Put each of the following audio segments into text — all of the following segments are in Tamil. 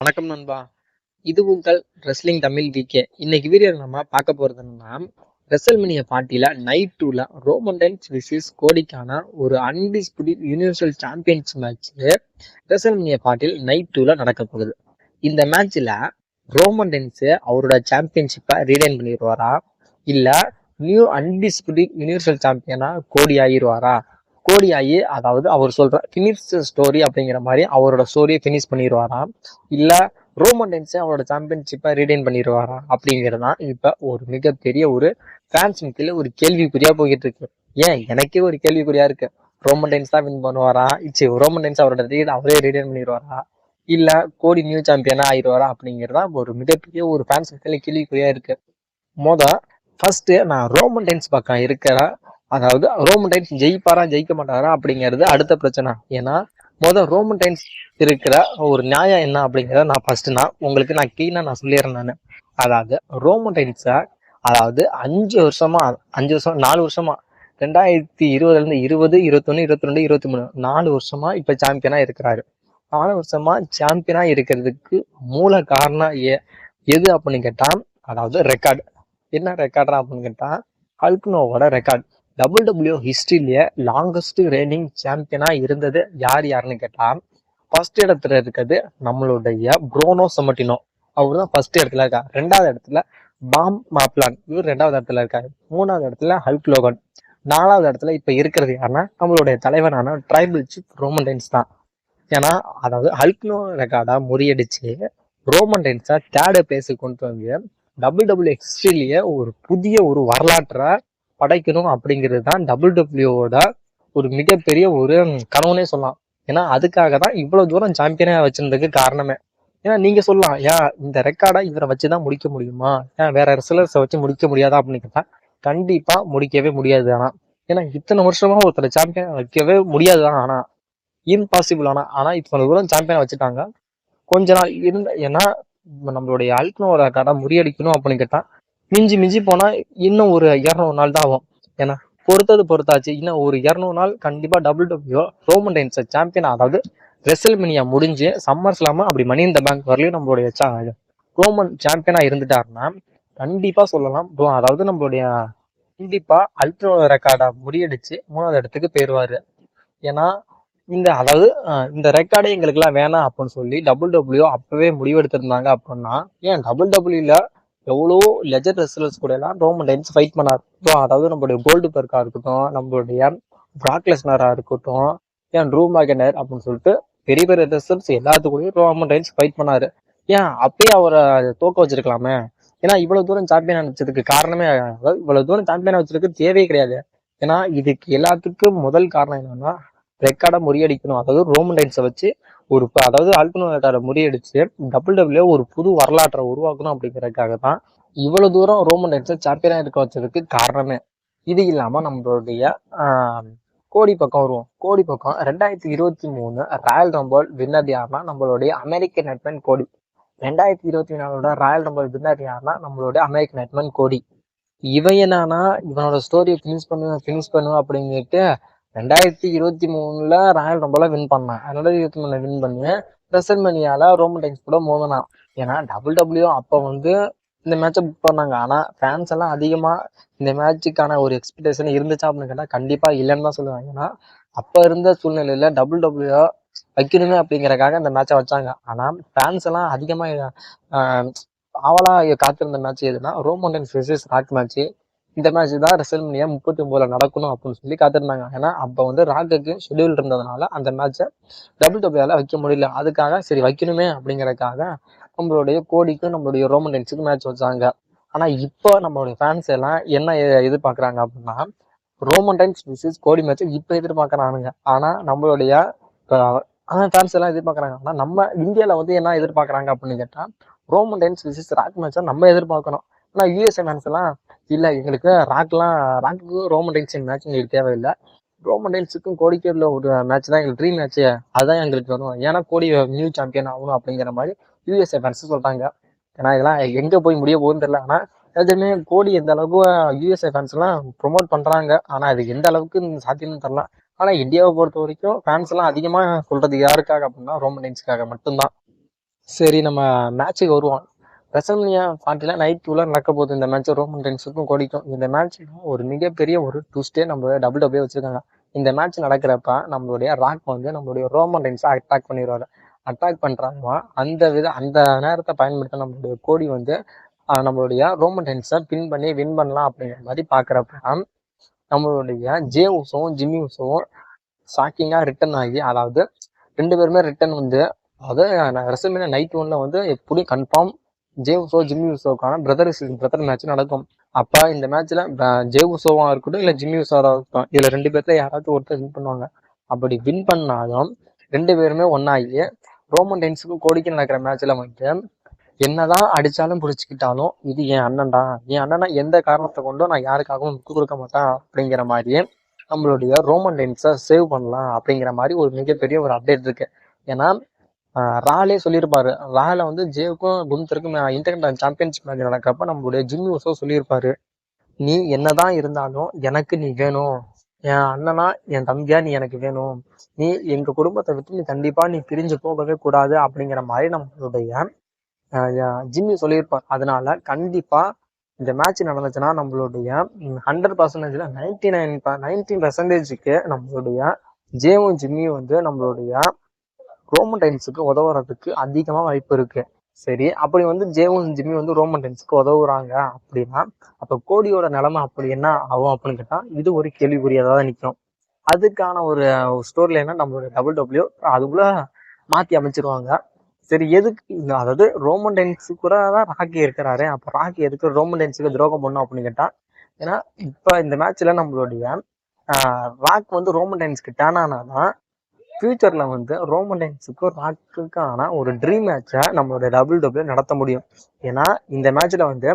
வணக்கம் நண்பா. இது உங்கள் ரெஸ்லிங் தமிழ் விகே. இன்னைக்கு வீடியோவில் நம்ம பார்க்க போறது என்னன்னா, ரெசல்மேனியா பார்ட்டியில நைட் 2ல ரோமன் ரெயின்ஸ் விசஸ் கோடிக்கான ஒரு undisputed universal champions match WrestleMania பார்ட்டியில் நைட் 2ல நடக்க போகுது. இந்த மேட்ச்ல ரோமன் ரெயின்ஸ் அவரோட சாம்பியன்ஷிப்பை ரீடைன் பண்ணிடுவாரா, இல்ல நியூ அன்டிஸ்பியூட்டட் யூனிவர்சல் சாம்பியனா கோடி ஆகிடுவாரா? கோடி ஆகி, அதாவது அவர் சொல்ற பினிஷ் ஸ்டோரி அப்படிங்கிற மாதிரி அவரோட ஸ்டோரியை பினிஷ் பண்ணிடுவாரா, இல்ல ரோமன் ரெயின்ஸ் அவரோட சாம்பியன்ஷிப்பை ரீடைன் பண்ணிடுவாரா அப்படிங்கிறது தான் இப்ப ஒரு மிகப்பெரிய ஒரு ஃபேன்ஸ் மத்தியில ஒரு கேள்விக்குறியா போயிட்டு இருக்கு. ஏன் எனக்கே ஒரு கேள்விக்குறியா இருக்கு. ரோமன் ரெயின்ஸ் தான் வின் பண்ணுவாரா, ரோமன் ரெயின்ஸ் அவரோட அவரே ரீடைன் பண்ணிடுவாரா, இல்ல கோடி நியூ சாம்பியனா ஆயிடுவாரா அப்படிங்கிறதா ஒரு மிகப்பெரிய ஒரு ஃபேன்ஸ் மத்தியில கேள்விக்குறியா இருக்கு. ஃபர்ஸ்ட் நான் ரோமன் ரெயின்ஸ் பக்கம் இருக்கிற, அதாவது ரோமன் ரெயின்ஸ் ஜெயிப்பாரா ஜெயிக்க மாட்டாரா அப்படிங்கிறது அடுத்த பிரச்சனை. ஏன்னா ரோமன் ரெயின்ஸ் இருக்கிற ஒரு நியாயம் என்ன அப்படிங்கிறத நான் உங்களுக்கு கிளீனா சொல்லிடுறேன். நான் அதாவது ரோமன் ரெயின்ஸை, அதாவது 4 வருஷமா 2020ல இருந்து 20, 21, 22, 23 4 வருஷமா இப்ப சாம்பியனா இருக்கிறாரு. 4 வருஷமா சாம்பியனா இருக்கிறதுக்கு மூல காரணம் எது அப்படின்னு கேட்டா, அதாவது ரெக்கார்டு. என்ன ரெக்கார்டா அப்படின்னு கேட்டா, ஹல்க்னோவோட ரெக்கார்ட். டபிள்யூ ஹிஸ்டரியிலேயே லாங்கஸ்ட் ரெய்னிங் சாம்பியனா இருந்தது யாருன்னு கேட்டா, ஃபர்ஸ்ட் இடத்துல இருக்கிறது நம்மளுடைய ப்ரோனோ சமட்டினோ. அவர் தான் ஃபர்ஸ்ட் இடத்துல இருக்காரு. 2வது இடத்துல பாம் மாப்லான், இவர் 2வது இடத்துல இருக்காரு. 3வது இடத்துல ஹல்க் லோகன். 4வது இடத்துல இப்ப இருக்கிறது யாருன்னா நம்மளுடைய தலைவனான ட்ரைபிள் சீஃப் ரோமன் ரெயின்ஸ் தான். ஏன்னா அதாவது ஹல்க்னோ ரெக்கார்டா முறியடிச்சு ரோமன் ரெயின்ஸை 3rd பிளேஸுக்கு கொண்டு வந்து டபிள்யூ ஹிஸ்டரியிலேயே ஒரு புதிய ஒரு வரலாற்றை படைக்கணும் அப்படிங்கிறது தான் டபிள்யூவோட ஒரு மிகப்பெரிய ஒரு கனவுனே சொல்லலாம். ஏன்னா அதுக்காக தான் இவ்வளவு தூரம் சாம்பியனா வச்சிருந்ததுக்கு காரணமே. ஏன்னா நீங்க சொல்லலாம், ஏன் இந்த ரெக்கார்டா இவரை வச்சுதான் முடிக்க முடியுமா, ஏன் வேற ரெஸ்லர்ஸை வச்சு முடிக்க முடியாதா அப்படின்னு கேட்டா, கண்டிப்பா முடிக்கவே முடியாது. ஆனா ஏன்னா இத்தனை வருஷமா ஒருத்தர் சாம்பியன் வைக்கவே முடியாதுதான். ஆனா இம்பாசிபிள். ஆனா இத்தனை தூரம் சாம்பியனா வச்சுட்டாங்க. கொஞ்ச நாள் இருந்த, ஏன்னா நம்மளுடைய அல்க்னோ ரெக்கார்டா முறியடிக்கணும் அப்படின்னு கேட்டா மிஞ்சி மிஞ்சி போனா இன்னும் ஒரு 200 நாள் தான் ஆகும். ஏன்னா பொறுத்தாச்சு. இன்னும் ஒரு 200 நாள் கண்டிப்பா டபிள்யூ ரோமன் ரெயின்ஸ் சாம்பியன், அதாவது ரெசல்மேனியா முடிஞ்சு சம்மர் ஸ்லாம அப்படி மணி இந்த பேங்க் வரலையும் நம்மளுடைய ரோமன் சாம்பியனா இருந்துட்டாருன்னா கண்டிப்பா சொல்லலாம், அதாவது நம்மளுடைய கண்டிப்பா அல்ட்ரோ ரெக்கார்டா முறியடிச்சு 3வது இடத்துக்கு போயிருவாரு. ஏன்னா அதாவது இந்த ரெக்கார்டே எங்களுக்கு எல்லாம் வேணாம் அப்படின்னு சொல்லி டபிள்யூ அப்பவே முடிவெடுத்திருந்தாங்க. அப்படின்னா ஏன் டபிள்யூல எவ்வளோ லெஜண்ட் ரெஸ்லர்ஸ் கூட எல்லாம் ரோமன் ரெயின்ஸ் ஃபைட் பண்ணார். அதாவது நம்மளுடைய கோல்டு பெர்க்கா இருக்கட்டும், நம்மளுடைய பிராக் லெஸ்னரா இருக்கட்டும், ஏன் ட்ரூ மேக்கனர் அப்படின்னு சொல்லிட்டு பெரிய பெரிய ரெஸ்லர்ஸ் எல்லாத்துக்கூடயும் ரோமன் ரெயின்ஸ் ஃபைட் பண்ணாரு. ஏன் அப்பயே அவரை தோக்க வச்சிருக்கலாமே. ஏன்னா இவ்வளவு தூரம் சாம்பியன் வச்சதுக்கு காரணமே, அதாவது இவ்வளவு தூரம் சாம்பியன் வச்சதுக்கு தேவையே கிடையாது. ஏன்னா இதுக்கு எல்லாத்துக்கும் முதல் காரணம் என்னன்னா, ரெக்கார்டை முறியடிக்கணும். அதாவது ரோமன் ரெயின்ஸை வச்சு அதாவது அல்ட்னோ ரெக்கார்டை முறியடிச்சு டபிள்யூ ஒரு புது வரலாற்றை உருவாக்கணும் அப்படிங்கிறதுக்காக தான் இவ்வளவு தூரம் ரோமன் ரெயின்ஸை சாம்பியனா இருக்க வச்சதுக்கு காரணமே. இது இல்லாம நம்மளுடைய கோடி பக்கம் வருவோம். கோடி பக்கம் 2023 ராயல் ரம்பிள் வின்னர் யாருன்னா நம்மளுடைய அமெரிக்கன் நெட்மேன் கோடி. 2024 ராயல் ரம்பிள் வின்னர் யாருன்னா நம்மளுடைய அமெரிக்கன் நெட்மேன் கோடி. இவன் என்னன்னா இவனோட ஸ்டோரியை ஃபினிஷ் பண்ணுவேன் அப்படின்னுட்டு 2023 ராயல் ரம்பிள வின் பண்ணான். 2023 வின் பண்ணி ரெசல்மேனியால ரோமன் ரெயின்ஸ் கூட மோதினான். ஏன்னா டபிள்யூ அப்ப இந்த மேட்சை புக் பண்ணாங்க. ஆனா ஃபேன்ஸ் எல்லாம் அதிகமா இந்த மேட்சுக்கான ஒரு எக்ஸ்பெக்டேஷன் இருந்துச்சா அப்படின்னு கேட்டா கண்டிப்பா இல்லைன்னு தான் சொல்லுவாங்க. ஏன்னா அப்ப இருந்த சூழ்நிலையில டபிள்யூ வைக்கணுமே அப்படிங்கறக்காக இந்த மேட்சை வச்சாங்க. ஆனா ஃபேன்ஸ் எல்லாம் அதிகமா ஆவலா காத்திருந்த மேட்ச் எதுனா Roman Reigns versus rock match. இந்த மேட்ச் தான் ரெசல்மேனியா 39ல நடக்கணும் அப்படின்னு சொல்லி காத்திருந்தாங்க. ஏன்னா அப்ப ராக்குக்கு ஷெட்யூல் இருந்ததுனால அந்த மேட்சை டபிள்யூல வைக்க முடியல. அதுக்காக சரி வைக்கணுமே அப்படிங்கறதுக்காக நம்மளுடைய கோடிக்கும் நம்மளுடைய ரோமன் ரெயின்ஸுக்கு மேட்ச் வச்சாங்க. ஆனா இப்போ நம்மளுடைய ஃபேன்ஸ் எல்லாம் என்ன எதிர்பார்க்கறாங்க அப்படின்னா, ரோமன் ரெயின்ஸ் விசஸ் கோடி மேட்ச் இப்ப எதிர்பார்க்கறானுங்க. ஆனா நம்மளுடைய ஃபேன்ஸ் எல்லாம் எதிர்பார்க்கறாங்க. ஆனா நம்ம இந்தியால என்ன எதிர்பார்க்கறாங்க அப்படின்னு கேட்டா, ரோமன் ரெயின்ஸ் விசஸ் ராக் மேட்சை நம்ம எதிர்பார்க்கணும். ஆனா யூஎஸ்ஏ ஃபேன்ஸ் எல்லாம் இல்ல, எங்களுக்கு ராக்குக்கும் ரோமன் ரெயின்ஸ் மேட்ச் எங்களுக்கு தேவையில்லை, ரோமன் ரெயின்ஸுக்கும் கோடிக்கு உள்ள ஒரு மேட்ச் தான் எங்களுக்கு ட்ரீம் மேட்ச், அதுதான் எங்களுக்கு வரும். ஏன்னா கோடி நியூ சாம்பியன் ஆகணும் அப்படிங்கிற மாதிரி யூஎஸ்ஏ ஃபேன்ஸ் சொல்றாங்க. ஏன்னா இதெல்லாம் எங்க போய் முடிய போகுதுன்னு தெரியல. ஆனா எதுவுமே கோடி எந்த அளவுக்கு யூஎஸ்ஏ ஃபேன்ஸ் எல்லாம் ப்ரொமோட் பண்றாங்க. ஆனா அது எந்த அளவுக்கு சாத்தியம்னு தெரியல. ஆனா இந்தியாவை பொறுத்த வரைக்கும் ஃபேன்ஸ் எல்லாம் அதிகமா சொல்றது யாருக்காக அப்படின்னா ரோமன் ரெயின்ஸ்க்காக மட்டும்தான். சரி, நம்ம மேட்சுக்கு வருவோம். ரெசல்மேனியா 40ல நைட் 2ல நடக்க போகுது இந்த மேட்ச் ரோமன் ரெயின்ஸுக்கும் கோடிக்கும். இந்த மேட்ச்ல ஒரு மிகப்பெரிய ஒரு ட்விஸ்டே நம்ம WWE வச்சிருக்காங்க. இந்த மேட்ச் நடக்கிறப்ப நம்மளுடைய ராக் வந்து நம்மளுடைய ரோமன் ரெயின்ஸை அட்டாக் பண்ணிடுவாரு. அட்டாக் பண்றாங்க. அந்த நேரத்தை பயன்படுத்த நம்மளுடைய கோடி வந்து நம்மளுடைய ரோமன் ரெயின்ஸை பின் பண்ணி வின் பண்ணலாம் அப்படிங்கிற மாதிரி பாக்குறப்ப நம்மளுடைய ஜே உசோவும் ஜிம்மி உசோவும் ஷாக்கிங்கா ரிட்டர்ன் ஆகி, அதாவது 2 பேருமே ரிட்டர்ன் வந்து, அதாவது ரெசல்மேனியா நைட் 1ல வந்து எப்படியும் கன்ஃபார்ம் ஜே உசோ ஜிம்மி உசோவுக்கான பிரதர் மேட்ச் நடக்கும். அப்ப இந்த மேட்ச்ல ஜே உசோவா இருக்கட்டும் இல்ல ஜிம்மி உசோவா இருக்கட்டும், இதுல 2 பேர்ல யாராவது ஒருத்தர் வின் பண்ணுவாங்க. அப்படி வின் பண்ணாலும் 2 பேருமே ஒன்னாகி ரோமன் ரெயின்ஸுக்கும் கோடிக்கு நடக்கிற மேட்ச்ல வந்து என்னதான் அடிச்சாலும் புடிச்சுக்கிட்டாலும் இது என் அண்ணன்டா, என் அண்ணனா எந்த காரணத்தை கொண்டும் நான் யாருக்காகவும் விட்டு கொடுக்க மாட்டேன் அப்படிங்கிற மாதிரியே நம்மளுடைய ரோமன் ரெயின்ஸை சேவ் பண்ணலாம் அப்படிங்கிற மாதிரி ஒரு மிகப்பெரிய ஒரு அப்டேட் இருக்கு. ஏன்னா ராலே சொல்லியிருப்பாரு. ரால வந்து ஜேவுக்கும் குந்தருக்கும் இன்டர்நேஷனல் சாம்பியன்ஷிப் மேட்ச் நடக்கிறப்ப நம்மளுடைய ஜிம்மி உசோ சொல்லியிருப்பாரு, நீ என்னதான் இருந்தாலும் எனக்கு நீ வேணும், என் அண்ணனா என் தம்பியா நீ எனக்கு வேணும், நீ எங்க குடும்பத்தை விட்டு நீ கண்டிப்பா நீ பிரிஞ்சு போகவே கூடாது அப்படிங்கிற மாதிரி நம்மளுடைய ஜிம்மி சொல்லியிருப்பார். அதனால கண்டிப்பா இந்த மேட்ச் நடந்துச்சுன்னா நம்மளுடைய 100%ல 19% நம்மளுடைய ஜேவும் ஜிம்மியும் வந்து நம்மளுடைய ரோமன் ரெயின்ஸுக்கு உதவுறதுக்கு அதிகமா வாய்ப்பு இருக்கு. சரி, அப்படி வந்து ஜேவும் ஜிம்மி வந்து ரோமன் ரெயின்ஸுக்கு உதவுறாங்க அப்படின்னா அப்ப கோடியோட நிலைமை அப்படி என்ன ஆகும் அப்படின்னு கேட்டா இது ஒரு கேள்விக்குறியாதான் தான் நிற்கும். அதுக்கான ஒரு ஸ்டோரி லைனா நம்மளுடைய WWE அதுக்குள்ள மாத்தி அமைச்சிருவாங்க. சரி, எதுக்கு அதாவது ரோமன் ரெயின்ஸு கூட தான் ராக்கி இருக்கிறாரு, அப்ப ராக்கி எதுக்கு ரோமன் ரெயின்ஸுக்கு துரோகம் பண்ணும் அப்படின்னு கேட்டா, ஏன்னா இப்ப இந்த மேட்ச்ல நம்மளுடைய ராக் வந்து ரோமன் ரெயின்ஸ்க்கு டேன் ஆனாதான் ஃபியூச்சர்ல வந்து ரோமன் ரெயின்ஸுக்கும் ராக்குக்கான ஒரு ட்ரீம் மேட்சை நம்மளுடைய WWE நடத்த முடியும். ஏன்னா இந்த மேட்ச்ல வந்து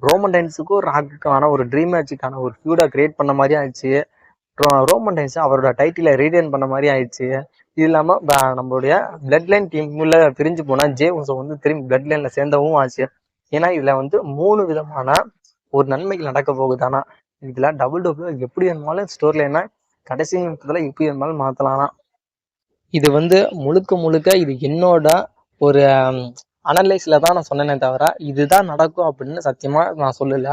ரோமன் ரெயின்ஸுக்கும் ராக்குக்கான ஒரு ட்ரீம் மேட்சுக்கான ஒரு ஃபியூடா கிரியேட் பண்ண மாதிரி ஆயிடுச்சு. ரோமன் ரெயின்ஸ் அவரோட டைட்டிலை ரீடைன் பண்ண மாதிரி ஆயிடுச்சு. இது இல்லாம நம்மளுடைய பிளட் லைன் டீம்ல பிரிஞ்சு போனா ஜே உசோ வந்து திரும்பி பிளட் லைன்ல சேர்ந்தவும் ஆச்சு. ஏன்னா இதுல வந்து 3 விதமான ஒரு நன்மைகள் நடக்க போகுது. ஆனா இதுல WWE எப்படி வேணுமாலும் ஸ்டோரி லைனா கடைசி நிமிஷத்துல எப்படி வேணுமாலும் மாத்தலாம். இது வந்து முழுக்க முழுக்க இது என்னோட ஒரு அனலைஸ்ல தான் நான் சொன்னேனே தவிர இதுதான் நடக்கும் அப்படின்னு சத்தியமா நான் சொல்லல.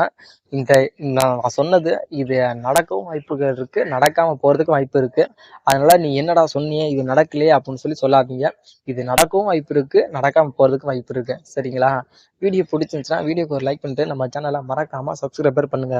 நான் சொன்னது இது நடக்கவும் வாய்ப்புகள் இருக்கு, நடக்காம போறதுக்கும் வாய்ப்பு இருக்கு. அதனால நீ என்னடா சொன்னியே இது நடக்கலையே அப்படின்னு சொல்லி சொல்லாதீங்க. இது நடக்கவும் வாய்ப்பு இருக்கு, நடக்காம போறதுக்கும் வாய்ப்பு இருக்கு. சரிங்களா? வீடியோ பிடிச்சிருந்துச்சுன்னா வீடியோக்கு ஒரு லைக் பண்ணிட்டு நம்ம சேனலை மறக்காம சப்ஸ்கிரைபர் பண்ணுங்க.